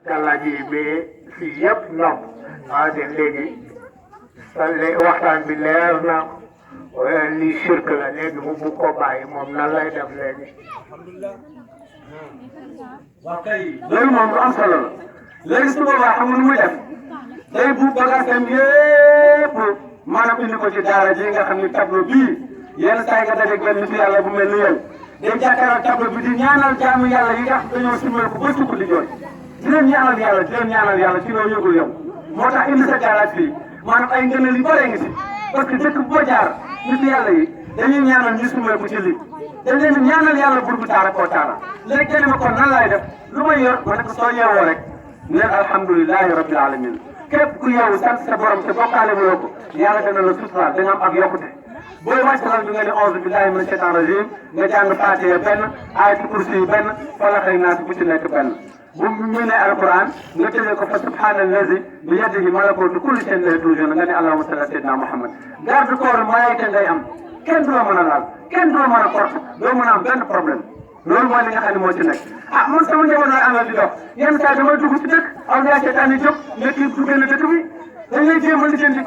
gàllaaj yi ba fii yëpp nopp ah de léegi waxtaan bi leer na lii shirk la léegi mu bu ko bàyyi moom nan lay def léegi. waaw kay loolu moom lu am solo la léegi su boobaa xam nga nu muy def day bu bagaasam yépp maanaam indi ko ci daara ji nga xam ni tableau bii yenn saa yi nga dajeeg benn nit yàlla bu mel ni yow dem jàkkaarloo tableau bi di ñaanal jaamu yàlla yi nga xam dañoo simmel ko ba sukk di jooy di leen ñaanal yàlla ci loo yëgul yow moo tax indi sa garage fii maanaam ay ngëneel yu bëree ngi si parce que dëkk boo jaar nit yàlla yi dañuy ñaanal ñu simmel ko ci lii dañ leen di ñaanal yàlla bur bi taara koo taala léegi kenn ma kon nan laay def lu may yor ma ne ko soo yeewoo rek neen alhamdulilahi rabbil alamin képp ku yeewu sant sa borom te bokkaale woo ko yàlla dana la suturaal da nga am ak yokkute booy wàcc lal bi nga ne auzu billahi mina shaytan rajim nga jàng Faatiha benn ayatul kursi benn Falaq ak Naas bu ci nekk benn bu mu ne alquran nga tëjee ko fa subhanallazi bi yadihi malakutu kulli shay'in la tuujuna nga ne allahumma salli ala sayyidina muhammad garde corps malaayika ngay am kenn du la mën a laal kenn du la mën a porte doo mën a am benn problème loolu mooy li nga xam ne moo ci nekk ah man sama njaboot laay àndal di dox yenn saa damay dugg ci dëkk aw yaa seetaan yi jóg nekk du génn dëkk bi dañ lay jéem a lijjanti